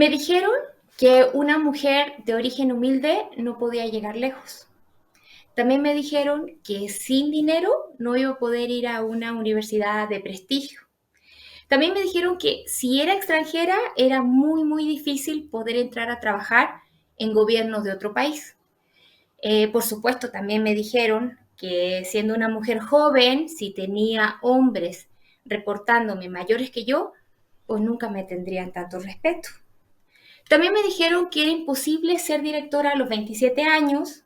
Me dijeron que una mujer de origen humilde no podía llegar lejos. También me dijeron que sin dinero no iba a poder ir a una universidad de prestigio. También me dijeron que si era extranjera era muy difícil poder entrar a trabajar en gobiernos de otro país. Por supuesto, también me dijeron que siendo una mujer joven, si tenía hombres reportándome mayores que yo, pues nunca me tendrían tanto respeto. También me dijeron que era imposible ser directora a los 27 años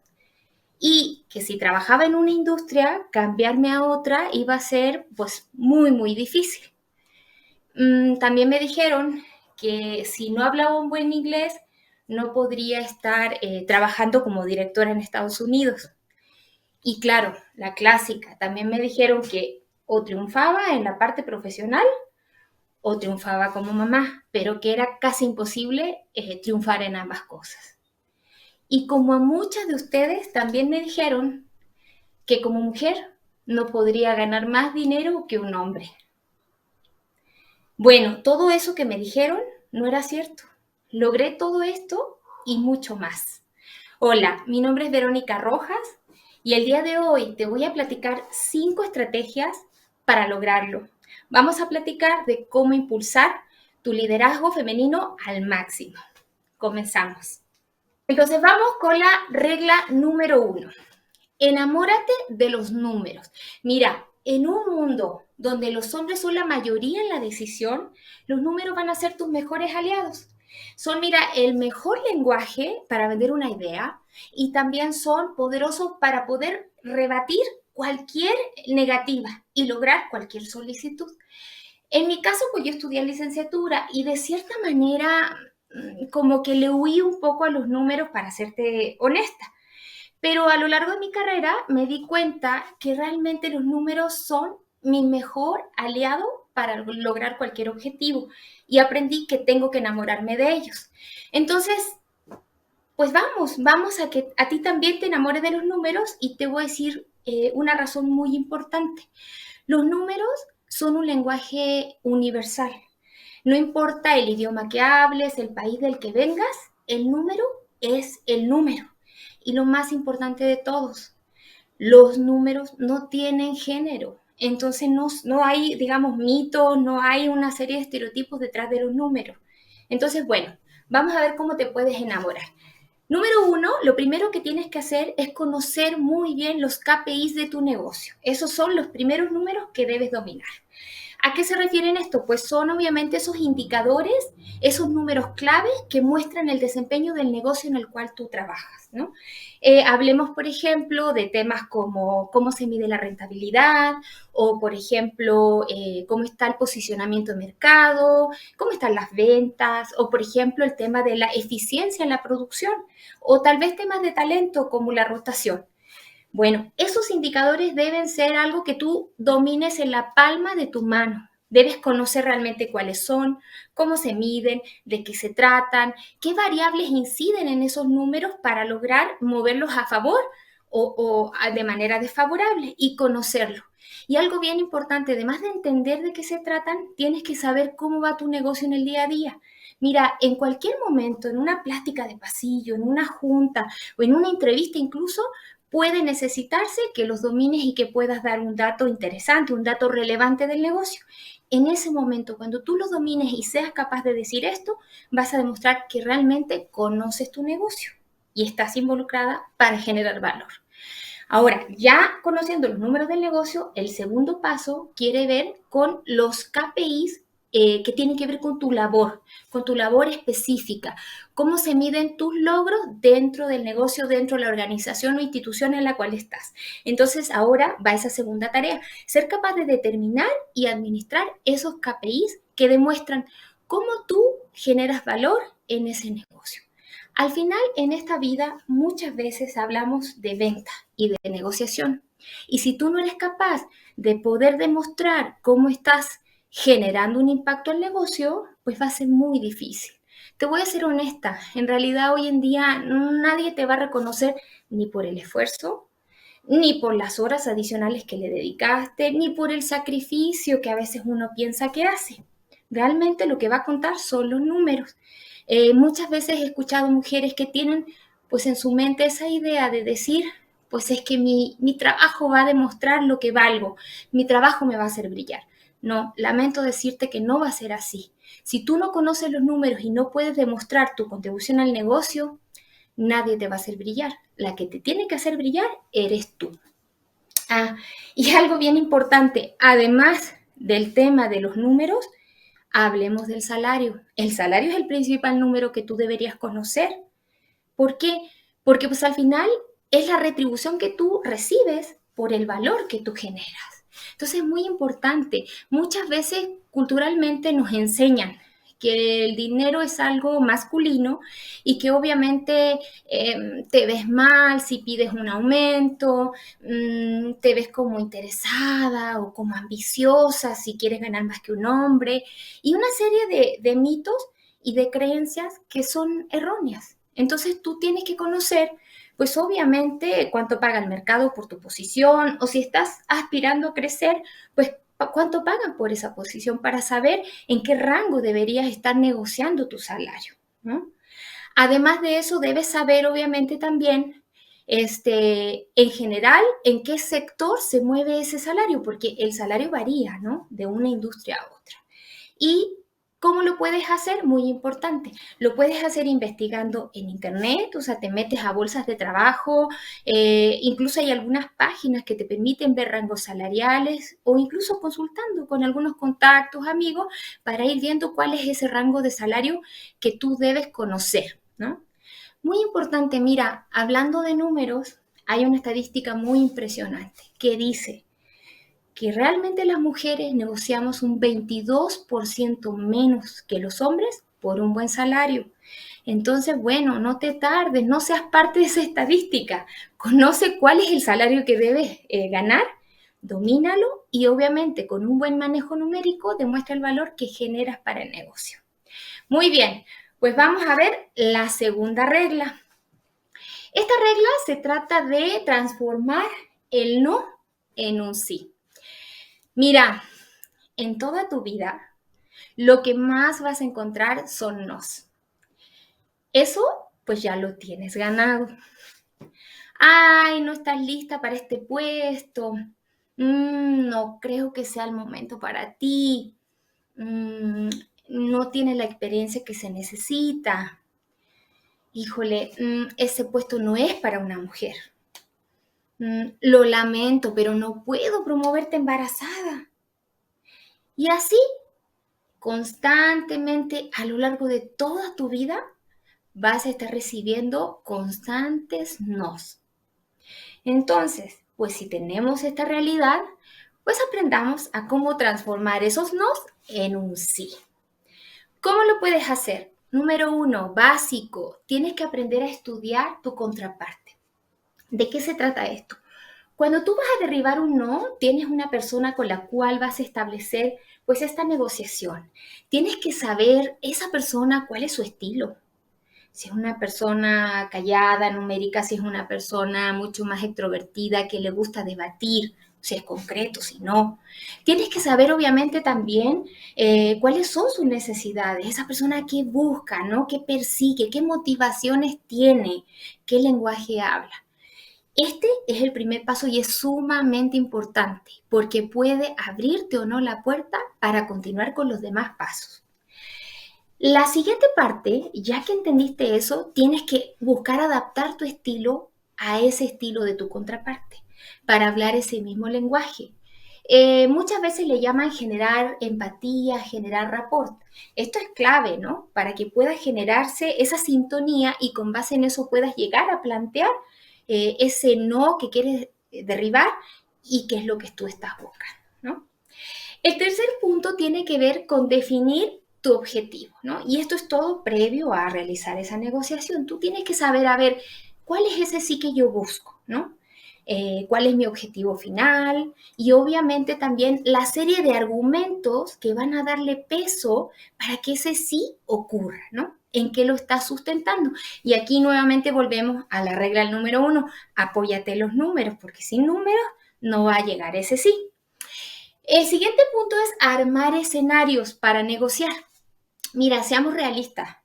y que si trabajaba en una industria, cambiarme a otra iba a ser pues muy difícil. También me dijeron que si no hablaba un buen inglés, no podría estar trabajando como directora en Estados Unidos. Y claro, la clásica, también me dijeron que o triunfaba en la parte profesional o triunfaba como mamá, pero que era casi imposible triunfar en ambas cosas. Y como a muchas de ustedes también me dijeron que como mujer no podría ganar más dinero que un hombre. Bueno, todo eso que me dijeron no era cierto. Logré todo esto y mucho más. Hola, mi nombre es Verónica Rojas y el día de hoy te voy a platicar 5 estrategias para lograrlo. Vamos a platicar de cómo impulsar tu liderazgo femenino al máximo. Comenzamos. Entonces vamos con la regla número 1. Enamórate de los números. Mira, en un mundo donde los hombres son la mayoría en la decisión, los números van a ser tus mejores aliados. Son, mira, el mejor lenguaje para vender una idea y también son poderosos para poder rebatir cualquier negativa y lograr cualquier solicitud. En mi caso, pues yo estudié licenciatura y de cierta manera como que le huí un poco a los números para serte honesta. Pero a lo largo de mi carrera me di cuenta que realmente los números son mi mejor aliado para lograr cualquier objetivo y aprendí que tengo que enamorarme de ellos. Entonces, pues vamos a que a ti también te enamores de los números y te voy a decir una razón muy importante. Los números son un lenguaje universal. No importa el idioma que hables, el país del que vengas, el número es el número. Y lo más importante de todos, los números no tienen género. Entonces no hay, digamos, mitos, no hay una serie de estereotipos detrás de los números. Entonces, bueno, vamos a ver cómo te puedes enamorar. Número 1, lo primero que tienes que hacer es conocer muy bien los KPIs de tu negocio. Esos son los primeros números que debes dominar. ¿A qué se refieren esto? Pues son obviamente esos indicadores, esos números claves que muestran el desempeño del negocio en el cual tú trabajas, ¿no? Hablemos, por ejemplo, de temas como cómo se mide la rentabilidad o, por ejemplo, cómo está el posicionamiento de mercado, cómo están las ventas o, por ejemplo, el tema de la eficiencia en la producción o tal vez temas de talento como la rotación. Bueno, esos indicadores deben ser algo que tú domines en la palma de tu mano. Debes conocer realmente cuáles son, cómo se miden, de qué se tratan, qué variables inciden en esos números para lograr moverlos a favor o de manera desfavorable y conocerlo. Y algo bien importante, además de entender de qué se tratan, tienes que saber cómo va tu negocio en el día a día. Mira, en cualquier momento, en una plática de pasillo, en una junta o en una entrevista incluso, puede necesitarse que los domines y que puedas dar un dato interesante, un dato relevante del negocio. En ese momento, cuando tú los domines y seas capaz de decir esto, vas a demostrar que realmente conoces tu negocio y estás involucrada para generar valor. Ahora, ya conociendo los números del negocio, el segundo paso quiere ver con los KPIs que tienen que ver con tu labor específica, cómo se miden tus logros dentro del negocio, dentro de la organización o institución en la cual estás. Entonces, ahora va esa segunda tarea, ser capaz de determinar y administrar esos KPIs que demuestran cómo tú generas valor en ese negocio. Al final, en esta vida, muchas veces hablamos de venta y de negociación. Y si tú no eres capaz de poder demostrar cómo estás generando un impacto al negocio, pues va a ser muy difícil. Te voy a ser honesta, en realidad hoy en día nadie te va a reconocer ni por el esfuerzo, ni por las horas adicionales que le dedicaste, ni por el sacrificio que a veces uno piensa que hace. Realmente lo que va a contar son los números. Muchas veces he escuchado mujeres que tienen pues en su mente esa idea de decir, pues es que mi trabajo va a demostrar lo que valgo, mi trabajo me va a hacer brillar. No, lamento decirte que no va a ser así. Si tú no conoces los números y no puedes demostrar tu contribución al negocio, nadie te va a hacer brillar. La que te tiene que hacer brillar eres tú. Ah, y algo bien importante, además del tema de los números, hablemos del salario. El salario es el principal número que tú deberías conocer. ¿Por qué? Porque pues al final es la retribución que tú recibes por el valor que tú generas. Entonces es muy importante. Muchas veces culturalmente nos enseñan que el dinero es algo masculino y que obviamente te ves mal si pides un aumento, te ves como interesada o como ambiciosa si quieres ganar más que un hombre y una serie de mitos y de creencias que son erróneas. Entonces tú tienes que conocer, pues obviamente, cuánto paga el mercado por tu posición o si estás aspirando a crecer, pues cuánto pagan por esa posición para saber en qué rango deberías estar negociando tu salario, ¿no? Además de eso, debes saber obviamente también, en general, en qué sector se mueve ese salario, porque el salario varía, ¿no? De una industria a otra. ¿Y cómo lo puedes hacer? Muy importante. Lo puedes hacer investigando en internet, o sea, te metes a bolsas de trabajo, incluso hay algunas páginas que te permiten ver rangos salariales o incluso consultando con algunos contactos, amigos, para ir viendo cuál es ese rango de salario que tú debes conocer, ¿no? Muy importante, mira, hablando de números, hay una estadística muy impresionante que dice que realmente las mujeres negociamos un 22% menos que los hombres por un buen salario. Entonces, bueno, no te tardes, no seas parte de esa estadística. Conoce cuál es el salario que debes ganar, domínalo y obviamente con un buen manejo numérico demuestra el valor que generas para el negocio. Muy bien, pues vamos a ver la segunda regla. Esta regla se trata de transformar el no en un sí. Mira, en toda tu vida, lo que más vas a encontrar son nos. Eso, pues ya lo tienes ganado. Ay, no estás lista para este puesto. No creo que sea el momento para ti. Mm, no tienes la experiencia que se necesita. Híjole, ese puesto no es para una mujer. Lo lamento, pero no puedo promoverte embarazada. Y así constantemente a lo largo de toda tu vida vas a estar recibiendo constantes nos. Entonces, pues si tenemos esta realidad, pues aprendamos a cómo transformar esos nos en un sí. ¿Cómo lo puedes hacer? Número 1, básico, tienes que aprender a estudiar tu contraparte. ¿De qué se trata esto? Cuando tú vas a derribar un no, tienes una persona con la cual vas a establecer pues esta negociación. Tienes que saber esa persona cuál es su estilo. Si es una persona callada, numérica, si es una persona mucho más extrovertida que le gusta debatir, si es concreto, si no. Tienes que saber obviamente también cuáles son sus necesidades, esa persona qué busca, ¿no? Qué persigue, qué motivaciones tiene, qué lenguaje habla. Este es el primer paso y es sumamente importante porque puede abrirte o no la puerta para continuar con los demás pasos. La siguiente parte, ya que entendiste eso, tienes que buscar adaptar tu estilo a ese estilo de tu contraparte para hablar ese mismo lenguaje. Muchas veces le llaman generar empatía, generar rapport. Esto es clave, ¿no? Para que pueda generarse esa sintonía y con base en eso puedas llegar a plantear ese no que quieres derribar y qué es lo que tú estás buscando, ¿no? El tercer punto tiene que ver con definir tu objetivo, ¿no? Y esto es todo previo a realizar esa negociación. Tú tienes que saber, a ver, ¿cuál es ese sí que yo busco, ¿no? ¿Cuál es mi objetivo final? Y obviamente también la serie de argumentos que van a darle peso para que ese sí ocurra, ¿no? ¿En qué lo estás sustentando? Y aquí nuevamente volvemos a la regla número 1, apóyate en los números, porque sin números no va a llegar ese sí. El siguiente punto es armar escenarios para negociar. Mira, seamos realistas.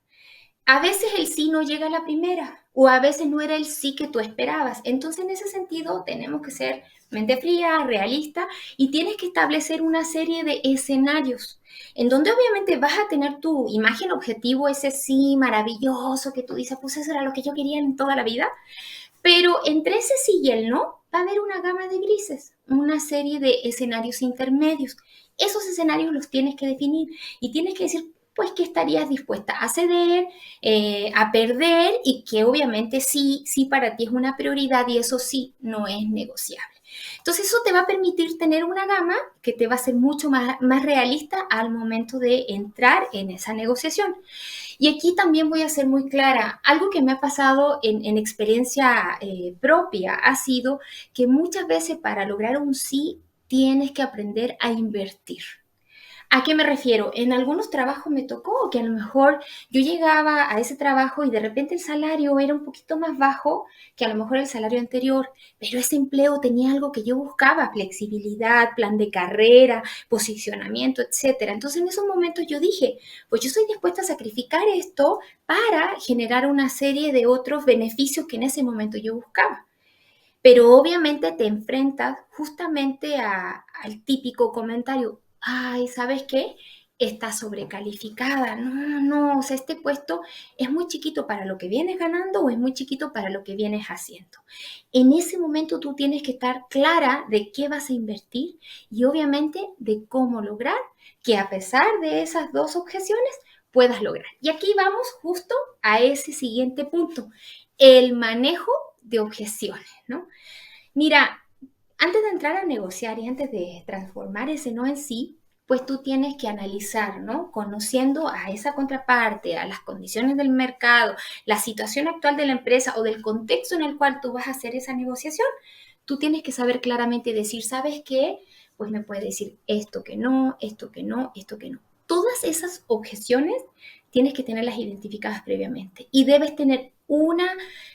A veces el sí no llega a la primera o a veces no era el sí que tú esperabas. Entonces, en ese sentido, tenemos que ser mente fría, realista y tienes que establecer una serie de escenarios en donde obviamente vas a tener tu imagen objetivo, ese sí maravilloso que tú dices, pues eso era lo que yo quería en toda la vida, pero entre ese sí y el no va a haber una gama de grises, una serie de escenarios intermedios. Esos escenarios los tienes que definir y tienes que decir, pues, que estarías dispuesta a ceder, a perder y que obviamente sí, sí para ti es una prioridad y eso sí no es negociable. Entonces eso te va a permitir tener una gama que te va a ser mucho más realista al momento de entrar en esa negociación. Y aquí también voy a ser muy clara. Algo que me ha pasado en experiencia propia ha sido que muchas veces para lograr un sí tienes que aprender a invertir. ¿A qué me refiero? En algunos trabajos me tocó que a lo mejor yo llegaba a ese trabajo y de repente el salario era un poquito más bajo que a lo mejor el salario anterior, pero ese empleo tenía algo que yo buscaba, flexibilidad, plan de carrera, posicionamiento, etcétera. Entonces en esos momentos yo dije, pues yo estoy dispuesta a sacrificar esto para generar una serie de otros beneficios que en ese momento yo buscaba. Pero obviamente te enfrentas justamente al típico comentario, ay, ¿sabes qué? Está sobrecalificada. No, no, o sea, este puesto es muy chiquito para lo que vienes ganando o es muy chiquito para lo que vienes haciendo. En ese momento tú tienes que estar clara de qué vas a invertir y obviamente de cómo lograr que a pesar de esas dos objeciones puedas lograr. Y aquí vamos justo a ese siguiente punto, el manejo de objeciones, ¿no? Mira, antes de entrar a negociar y antes de transformar ese no en sí, pues tú tienes que analizar, ¿no? Conociendo a esa contraparte, a las condiciones del mercado, la situación actual de la empresa o del contexto en el cual tú vas a hacer esa negociación, tú tienes que saber claramente y decir, ¿sabes qué? Pues me puede decir esto que no, esto que no, esto que no. Todas esas objeciones tienes que tenerlas identificadas previamente y debes tener una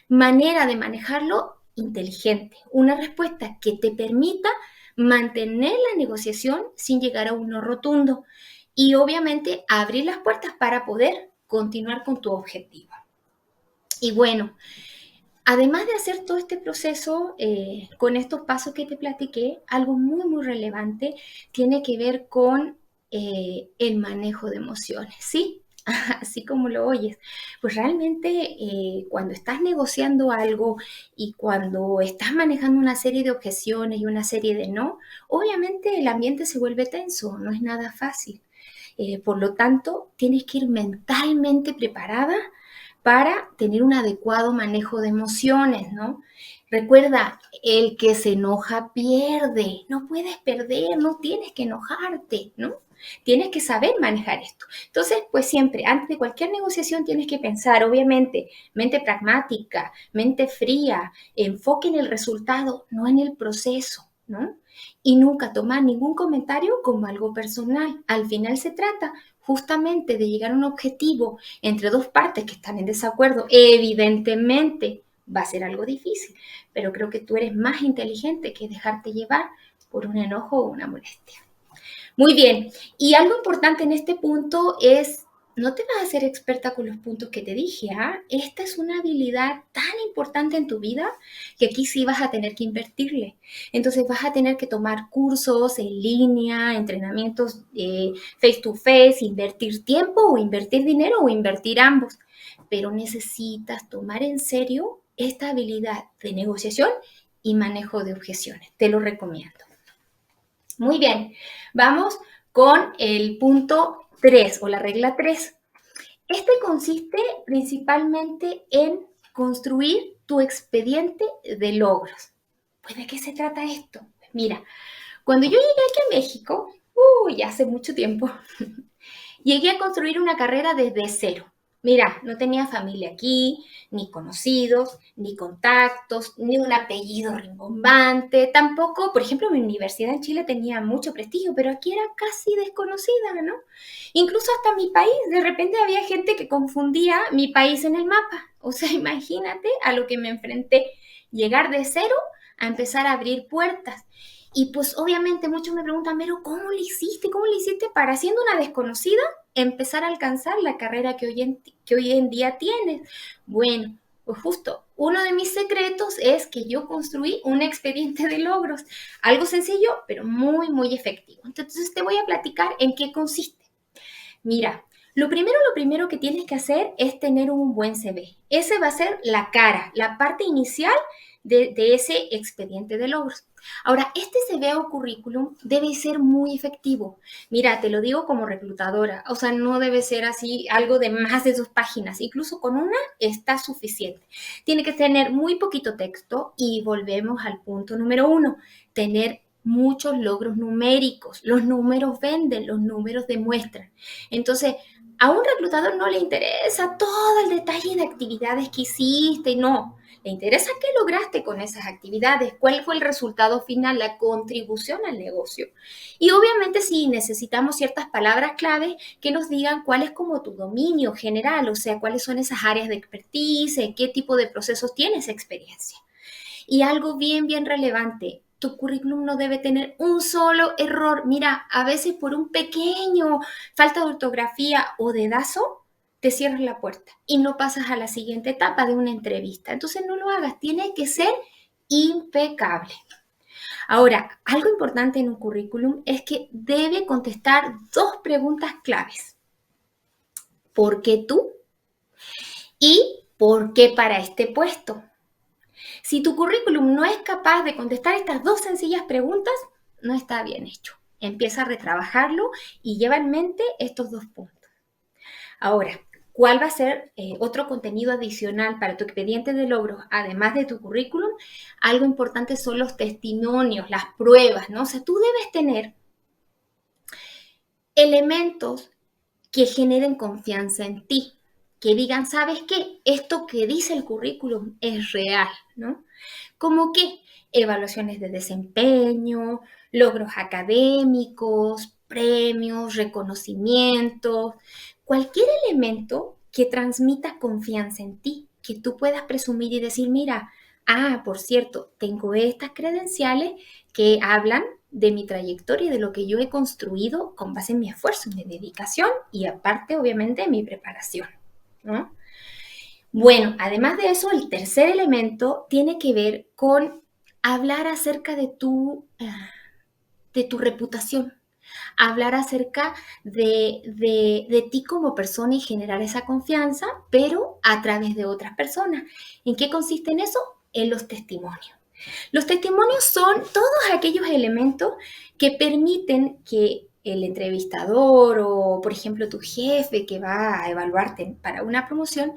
manera de manejarlo inteligente, una respuesta que te permita mantener la negociación sin llegar a un no rotundo y obviamente abrir las puertas para poder continuar con tu objetivo. Y bueno, además de hacer todo este proceso con estos pasos que te platiqué, algo muy, muy relevante tiene que ver con el manejo de emociones, ¿sí? Así como lo oyes. Pues realmente cuando estás negociando algo y cuando estás manejando una serie de objeciones y una serie de no, obviamente el ambiente se vuelve tenso, no es nada fácil. Por lo tanto, tienes que ir mentalmente preparada para tener un adecuado manejo de emociones, ¿no? Recuerda, el que se enoja pierde, no puedes perder, no tienes que enojarte, ¿no? Tienes que saber manejar esto. Entonces, pues siempre, antes de cualquier negociación tienes que pensar, obviamente, mente pragmática, mente fría, enfoque en el resultado, no en el proceso, ¿no? Y nunca tomar ningún comentario como algo personal. Al final se trata justamente de llegar a un objetivo entre dos partes que están en desacuerdo. Evidentemente va a ser algo difícil, pero creo que tú eres más inteligente que dejarte llevar por un enojo o una molestia. Muy bien, y algo importante en este punto es, no te vas a hacer experta con los puntos que te dije, ¿ah? Esta es una habilidad tan importante en tu vida que aquí sí vas a tener que invertirle. Entonces vas a tener que tomar cursos en línea, entrenamientos face to face, invertir tiempo o invertir dinero o invertir ambos. Pero necesitas tomar en serio esta habilidad de negociación y manejo de objeciones. Te lo recomiendo. Muy bien, vamos con el punto 3 o la regla 3. Este consiste principalmente en construir tu expediente de logros. Pues, ¿de qué se trata esto? Mira, cuando yo llegué aquí a México, ya hace mucho tiempo, llegué a construir una carrera desde cero. Mira, no tenía familia aquí, ni conocidos, ni contactos, ni un apellido rimbombante. Tampoco, por ejemplo, mi universidad en Chile tenía mucho prestigio, pero aquí era casi desconocida, ¿no? Incluso hasta mi país, de repente había gente que confundía mi país en el mapa. O sea, imagínate a lo que me enfrenté, llegar de cero a empezar a abrir puertas. Y pues obviamente muchos me preguntan, pero ¿cómo le hiciste? ¿Cómo le hiciste para siendo una desconocida empezar a alcanzar la carrera que hoy en día tienes? Bueno, pues justo, uno de mis secretos es que yo construí un expediente de logros, algo sencillo, pero muy, muy efectivo. Entonces te voy a platicar en qué consiste. Mira, lo primero que tienes que hacer es tener un buen CV. Ese va a ser la cara, la parte inicial de ese expediente de logros. Ahora, este CV o currículum debe ser muy efectivo. Mira, te lo digo como reclutadora, o sea, no debe ser así algo de más de 2 páginas, incluso con una está suficiente. Tiene que tener muy poquito texto y volvemos al punto número 1, tener muchos logros numéricos. Los números venden, los números demuestran. Entonces, a un reclutador no le interesa todo el detalle de actividades que hiciste, no. Le interesa qué lograste con esas actividades, cuál fue el resultado final, la contribución al negocio. Y obviamente sí necesitamos ciertas palabras claves que nos digan cuál es como tu dominio general, o sea, cuáles son esas áreas de expertise, qué tipo de procesos tienes experiencia. Y algo bien, bien relevante, tu currículum no debe tener un solo error. Mira, a veces por un pequeño falta de ortografía o dedazo, te cierras la puerta y no pasas a la siguiente etapa de una entrevista. Entonces no lo hagas, tiene que ser impecable. Ahora, algo importante en un currículum es que debe contestar 2 preguntas claves. ¿Por qué tú? ¿Y por qué para este puesto? Si tu currículum no es capaz de contestar estas 2 sencillas preguntas, no está bien hecho. Empieza a retrabajarlo y lleva en mente estos 2 puntos. Ahora, ¿cuál va a ser otro contenido adicional para tu expediente de logros, además de tu currículum? Algo importante son los testimonios, las pruebas, ¿no? O sea, tú debes tener elementos que generen confianza en ti, que digan, ¿sabes qué? Esto que dice el currículum es real, ¿no? Como que evaluaciones de desempeño, logros académicos, premios, reconocimientos, cualquier elemento que transmita confianza en ti, que tú puedas presumir y decir, mira, por cierto, tengo estas credenciales que hablan de mi trayectoria y de lo que yo he construido con base en mi esfuerzo, en mi dedicación y aparte, obviamente, en mi preparación, ¿no? Bueno, además de eso, el tercer elemento tiene que ver con hablar acerca de tu reputación, hablar acerca de ti como persona y generar esa confianza, pero a través de otras personas. ¿En qué consiste en eso? En los testimonios. Los testimonios son todos aquellos elementos que permiten que el entrevistador o, por ejemplo, tu jefe que va a evaluarte para una promoción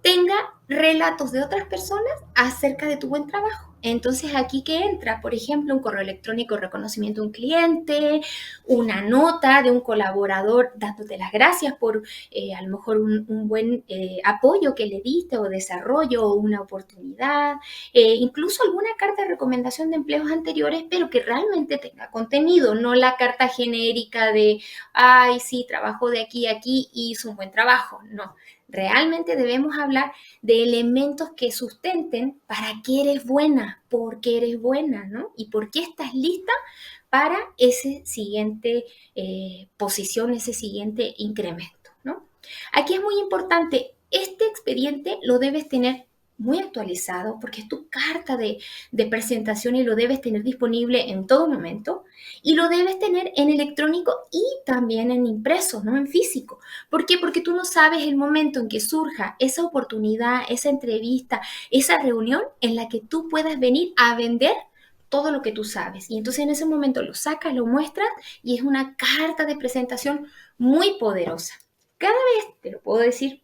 tenga relatos de otras personas acerca de tu buen trabajo. Entonces, aquí que entra, por ejemplo, un correo electrónico de reconocimiento de un cliente, una nota de un colaborador dándote las gracias por a lo mejor un buen apoyo que le diste o desarrollo o una oportunidad, incluso alguna carta de recomendación de empleos anteriores, pero que realmente tenga contenido, no la carta genérica de, ay, sí, trabajo de aquí a aquí y hizo un buen trabajo. No, realmente debemos hablar de elementos que sustenten para qué eres buena, por qué eres buena, ¿no? Y por qué estás lista para ese siguiente posición, ese siguiente incremento, ¿no? Aquí es muy importante, este expediente lo debes tener muy actualizado porque es tu carta de presentación y lo debes tener disponible en todo momento y lo debes tener en electrónico y también en impreso, no en físico. ¿Por qué? Porque tú no sabes el momento en que surja esa oportunidad, esa entrevista, esa reunión en la que tú puedas venir a vender todo lo que tú sabes. Y entonces en ese momento lo sacas, lo muestras y es una carta de presentación muy poderosa. Cada vez, te lo puedo decir,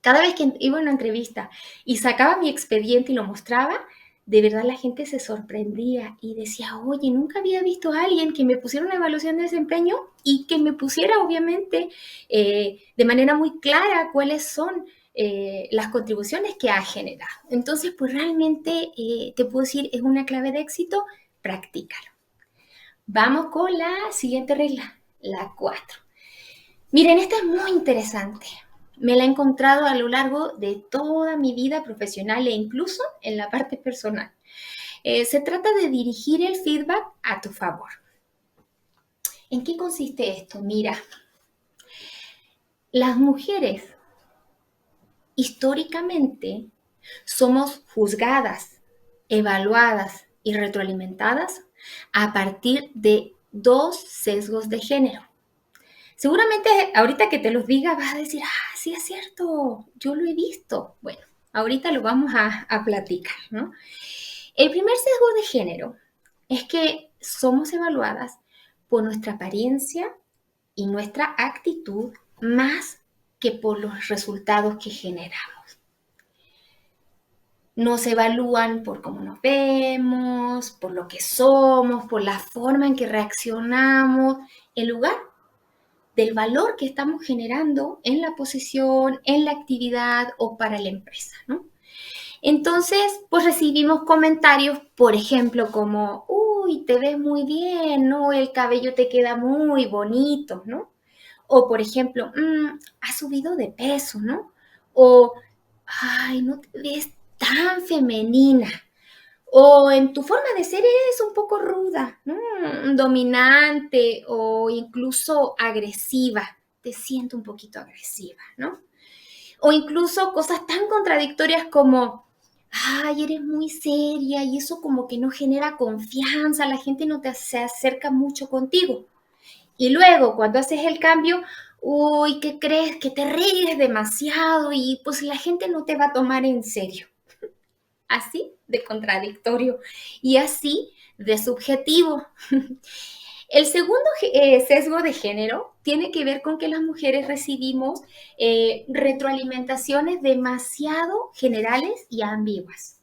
cada vez que iba a una entrevista y sacaba mi expediente y lo mostraba, de verdad la gente se sorprendía y decía, oye, nunca había visto a alguien que me pusiera una evaluación de desempeño y que me pusiera, obviamente, de manera muy clara cuáles son las contribuciones que ha generado. Entonces, pues realmente te puedo decir, es una clave de éxito, practícalo. Vamos con la siguiente regla, la 4. Miren, esta es muy interesante. Me la he encontrado a lo largo de toda mi vida profesional e incluso en la parte personal. Se trata de dirigir el feedback a tu favor. ¿En qué consiste esto? Mira, Las mujeres históricamente somos juzgadas, evaluadas y retroalimentadas a partir de dos sesgos de género. Seguramente ahorita que te los diga vas a decir, ah, sí es cierto, yo lo he visto. Bueno, ahorita lo vamos a platicar, ¿no? El primer sesgo de género es que somos evaluadas por nuestra apariencia y nuestra actitud más que por los resultados que generamos. Nos evalúan por cómo nos vemos, por lo que somos, por la forma en que reaccionamos, en lugar del valor que estamos generando en la posición, en la actividad o para la empresa, ¿no? Entonces, pues recibimos comentarios, por ejemplo, como, uy, te ves muy bien, ¿no? El cabello te queda muy bonito, ¿no? O, por ejemplo, has subido de peso, ¿no? O, ay, no te ves tan femenina. O en tu forma de ser eres un poco ruda, ¿no? Dominante o incluso agresiva. Te siento un poquito agresiva, ¿no? O incluso cosas tan contradictorias como, ay, eres muy seria y eso como que no genera confianza, la gente no se acerca mucho contigo. Y luego, cuando haces el cambio, uy, ¿qué crees? Que te ríes demasiado y pues la gente no te va a tomar en serio. Así de contradictorio y así de subjetivo. El segundo sesgo de género tiene que ver con que las mujeres recibimos retroalimentaciones demasiado generales y ambiguas.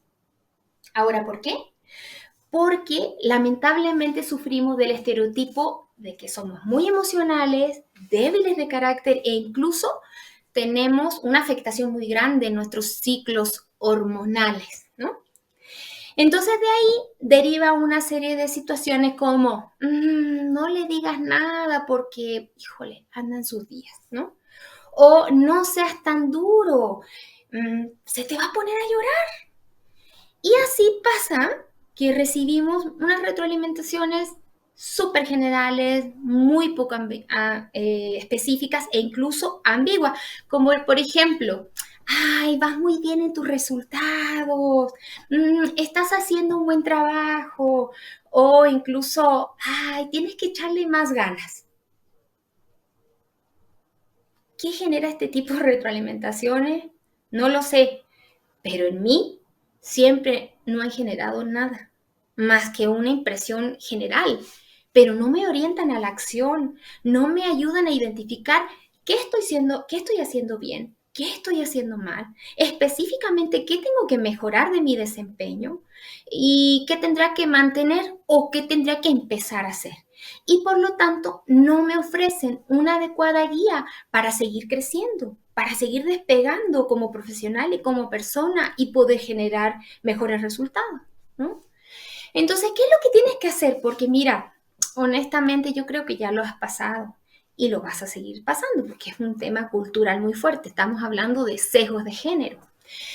Ahora, ¿por qué? Porque lamentablemente sufrimos del estereotipo de que somos muy emocionales, débiles de carácter e incluso tenemos una afectación muy grande en nuestros ciclos hormonales, ¿no? Entonces de ahí deriva una serie de situaciones como, no le digas nada porque, híjole, andan sus días, ¿no? O no seas tan duro, se te va a poner a llorar. Y así pasa que recibimos unas retroalimentaciones súper generales, muy poco específicas e incluso ambiguas, como por ejemplo, ay, vas muy bien en tus resultados, estás haciendo un buen trabajo, o incluso, ay, tienes que echarle más ganas. ¿Qué genera este tipo de retroalimentaciones? No lo sé, pero en mí siempre no han generado nada, más que una impresión general, pero no me orientan a la acción, no me ayudan a identificar qué estoy haciendo bien, qué estoy haciendo mal, específicamente qué tengo que mejorar de mi desempeño y qué tendrá que mantener o qué tendrá que empezar a hacer. Y por lo tanto, no me ofrecen una adecuada guía para seguir creciendo, para seguir despegando como profesional y como persona y poder generar mejores resultados, ¿no? Entonces, ¿qué es lo que tienes que hacer? Porque mira, honestamente yo creo que ya lo has pasado y lo vas a seguir pasando porque es un tema cultural muy fuerte. Estamos hablando de sesgos de género.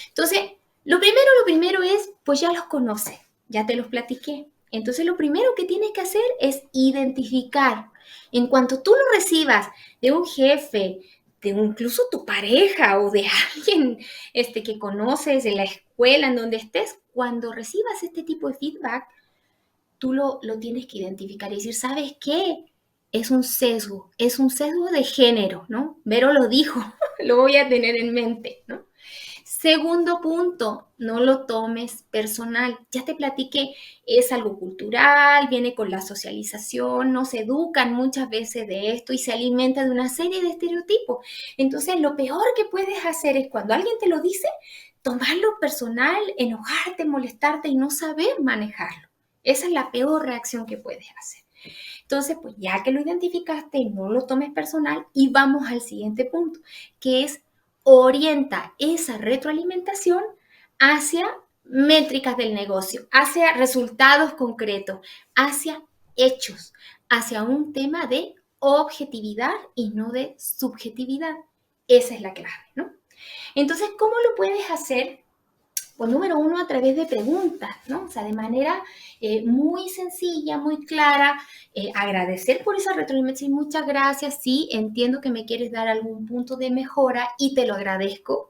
Entonces, lo primero es, pues ya los conoces, ya te los platiqué. Entonces, lo primero que tienes que hacer es identificar. En cuanto tú lo recibas de un jefe, de incluso tu pareja o de alguien que conoces en la escuela, en donde estés, cuando recibas este tipo de feedback, tú lo tienes que identificar y decir, ¿sabes qué? Es un sesgo de género, ¿no? Vero lo dijo, lo voy a tener en mente, ¿no? Segundo punto, no lo tomes personal. Ya te platiqué, es algo cultural, viene con la socialización, nos educan muchas veces de esto y se alimenta de una serie de estereotipos. Entonces, lo peor que puedes hacer es cuando alguien te lo dice, tomarlo personal, enojarte, molestarte y no saber manejarlo. Esa es la peor reacción que puedes hacer. Entonces, pues ya que lo identificaste, no lo tomes personal y vamos al siguiente punto, que es orienta esa retroalimentación hacia métricas del negocio, hacia resultados concretos, hacia hechos, hacia un tema de objetividad y no de subjetividad. Esa es la clave, ¿no? Entonces, ¿cómo lo puedes hacer? Pues número uno, a través de preguntas, ¿no? O sea, de manera muy sencilla, muy clara, agradecer por esa retroalimentación. Muchas gracias, sí, entiendo que me quieres dar algún punto de mejora y te lo agradezco,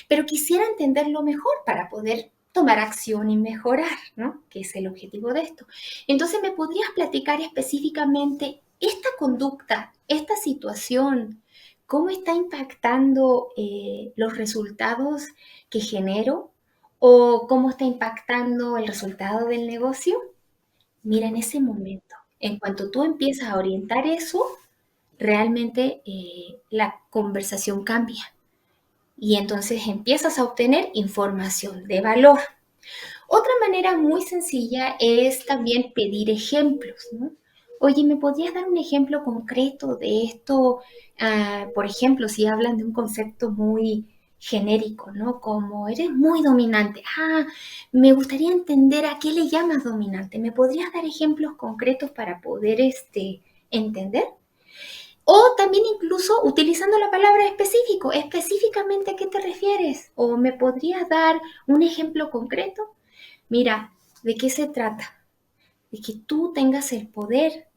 pero quisiera entenderlo mejor para poder tomar acción y mejorar, ¿no? Que es el objetivo de esto. Entonces, ¿me podrías platicar específicamente esta conducta, esta situación, cómo está impactando los resultados que genero o cómo está impactando el resultado del negocio? Mira, en ese momento, en cuanto tú empiezas a orientar eso, realmente la conversación cambia y entonces empiezas a obtener información de valor. Otra manera muy sencilla es también pedir ejemplos, ¿no? Oye, ¿me podrías dar un ejemplo concreto de esto? Por ejemplo, si hablan de un concepto muy genérico, ¿no? Como eres muy dominante. Me gustaría entender a qué le llamas dominante. ¿Me podrías dar ejemplos concretos para poder entender? O también incluso utilizando la palabra específico, específicamente a qué te refieres. O me podrías dar un ejemplo concreto. Mira, ¿de qué se trata? De que tú tengas el poder,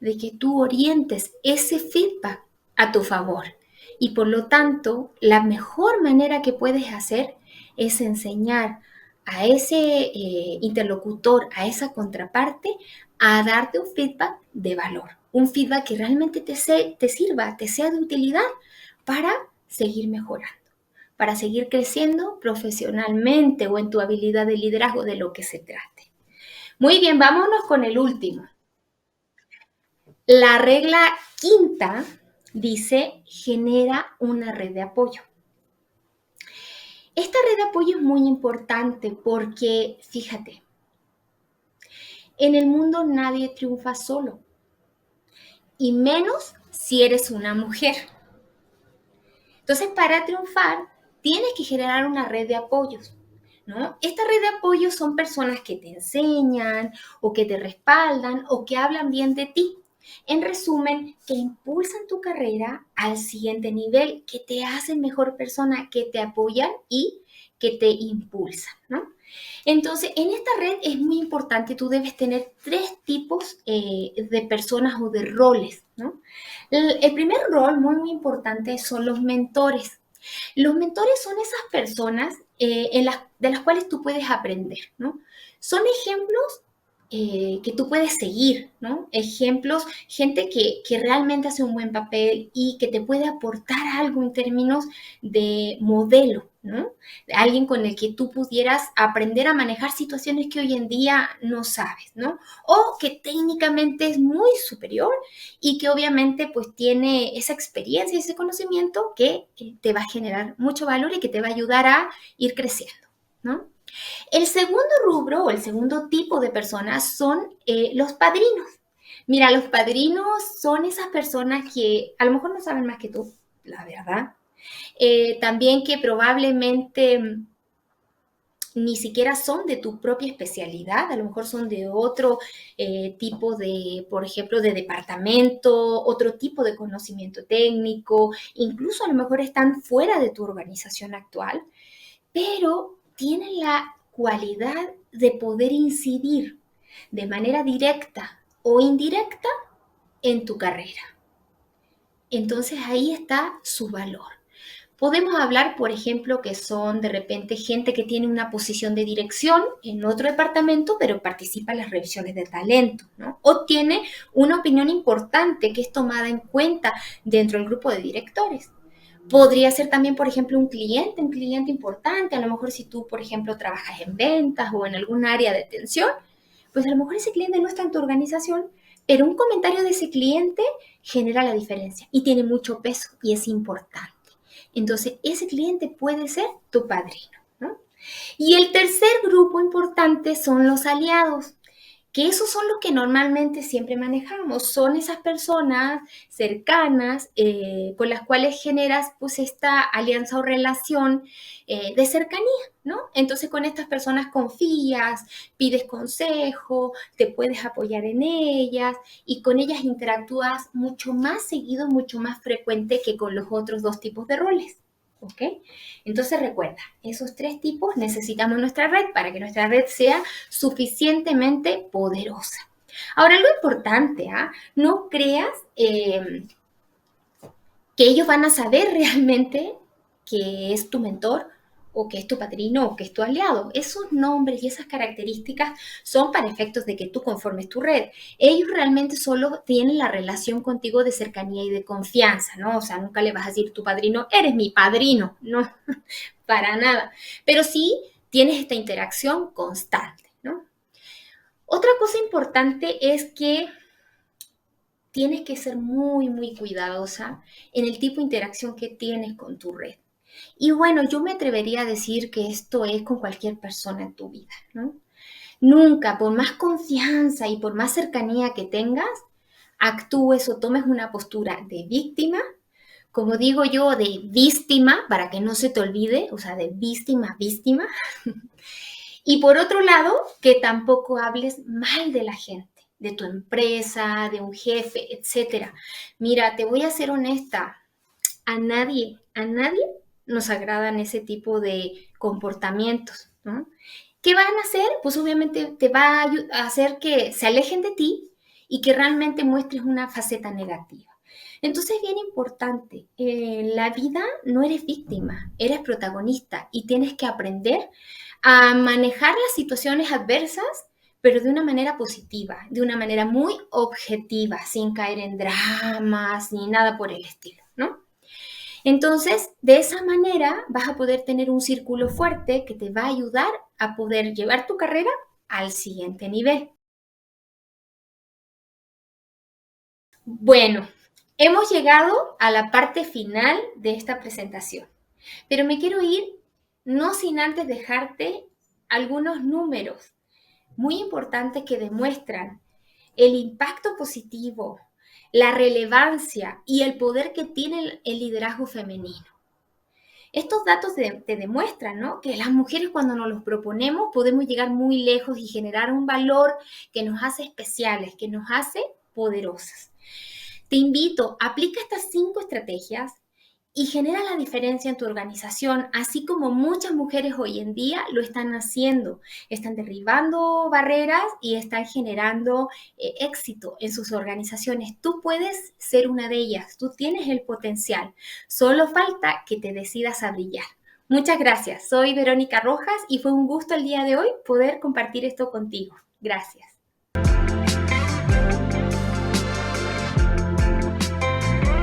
de que tú orientes ese feedback a tu favor. Y por lo tanto, la mejor manera que puedes hacer es enseñar a ese interlocutor, a esa contraparte, a darte un feedback de valor. Un feedback que realmente te sirva, te sea de utilidad para seguir mejorando, para seguir creciendo profesionalmente o en tu habilidad de liderazgo, de lo que se trate. Muy bien, vámonos con el último. La regla quinta dice, genera una red de apoyo. Esta red de apoyo es muy importante porque, fíjate, en el mundo nadie triunfa solo, y menos si eres una mujer. Entonces, para triunfar, tienes que generar una red de apoyos, ¿no? Esta red de apoyos son personas que te enseñan o que te respaldan o que hablan bien de ti. En resumen, que impulsan tu carrera al siguiente nivel, que te hacen mejor persona, que te apoyan y que te impulsan, ¿no? Entonces, en esta red es muy importante, tú debes tener tres tipos de personas o de roles, ¿no? El primer rol muy, muy importante son los mentores. Los mentores son esas personas de las cuales tú puedes aprender, ¿no? Son ejemplos que tú puedes seguir, ¿no? Ejemplos, gente que realmente hace un buen papel y que te puede aportar algo en términos de modelo, ¿no? Alguien con el que tú pudieras aprender a manejar situaciones que hoy en día no sabes, ¿no? O que técnicamente es muy superior y que obviamente pues tiene esa experiencia, ese conocimiento que te va a generar mucho valor y que te va a ayudar a ir creciendo, ¿no? El segundo rubro o el segundo tipo de personas son los padrinos. Mira, los padrinos son esas personas que a lo mejor no saben más que tú, la verdad. También que probablemente ni siquiera son de tu propia especialidad, a lo mejor son de otro tipo de, por ejemplo, de departamento, otro tipo de conocimiento técnico, incluso a lo mejor están fuera de tu organización actual, pero tienen la cualidad de poder incidir de manera directa o indirecta en tu carrera. Entonces ahí está su valor. Podemos hablar, por ejemplo, que son de repente gente que tiene una posición de dirección en otro departamento, pero participa en las revisiones de talento, ¿no? O tiene una opinión importante que es tomada en cuenta dentro del grupo de directores. Podría ser también, por ejemplo, un cliente importante. A lo mejor si tú, por ejemplo, trabajas en ventas o en algún área de atención, pues a lo mejor ese cliente no está en tu organización, pero un comentario de ese cliente genera la diferencia y tiene mucho peso y es importante. Entonces, ese cliente puede ser tu padrino, ¿no? Y el tercer grupo importante son los aliados, que esos son los que normalmente siempre manejamos, son esas personas cercanas con las cuales generas pues esta alianza o relación de cercanía, ¿no? Entonces con estas personas confías, pides consejo, te puedes apoyar en ellas y con ellas interactúas mucho más seguido, mucho más frecuente que con los otros dos tipos de roles. ¿ok? Entonces recuerda, esos 3 tipos necesitamos nuestra red para que nuestra red sea suficientemente poderosa. Ahora, lo importante, no creas que ellos van a saber realmente que es tu mentor o que es tu padrino o que es tu aliado. Esos nombres y esas características son para efectos de que tú conformes tu red. Ellos realmente solo tienen la relación contigo de cercanía y de confianza, ¿no? O sea, nunca le vas a decir tu padrino, eres mi padrino, no, para nada. Pero sí tienes esta interacción constante, ¿no? Otra cosa importante es que tienes que ser muy, muy cuidadosa en el tipo de interacción que tienes con tu red. Y bueno, yo me atrevería a decir que esto es con cualquier persona en tu vida, ¿no? Nunca, por más confianza y por más cercanía que tengas, actúes o tomes una postura de víctima, como digo yo, de víctima, para que no se te olvide, o sea, de víctima, víctima. Y por otro lado, que tampoco hables mal de la gente, de tu empresa, de un jefe, etcétera. Mira, te voy a ser honesta, a nadie nos agradan ese tipo de comportamientos, ¿no? ¿Qué van a hacer? Pues obviamente te va a hacer que se alejen de ti y que realmente muestres una faceta negativa. Entonces es bien importante, en la vida no eres víctima, eres protagonista y tienes que aprender a manejar las situaciones adversas, pero de una manera positiva, de una manera muy objetiva, sin caer en dramas ni nada por el estilo, ¿no? Entonces, de esa manera vas a poder tener un círculo fuerte que te va a ayudar a poder llevar tu carrera al siguiente nivel. Bueno, hemos llegado a la parte final de esta presentación, pero me quiero ir no sin antes dejarte algunos números muy importantes que demuestran el impacto positivo, la relevancia y el poder que tiene el liderazgo femenino. Estos datos te demuestran, ¿no?, que las mujeres cuando nos los proponemos podemos llegar muy lejos y generar un valor que nos hace especiales, que nos hace poderosas. Te invito, aplica estas 5 estrategias y genera la diferencia en tu organización, así como muchas mujeres hoy en día lo están haciendo. Están derribando barreras y están generando éxito en sus organizaciones. Tú puedes ser una de ellas, tú tienes el potencial. Solo falta que te decidas a brillar. Muchas gracias. Soy Verónica Rojas y fue un gusto el día de hoy poder compartir esto contigo. Gracias.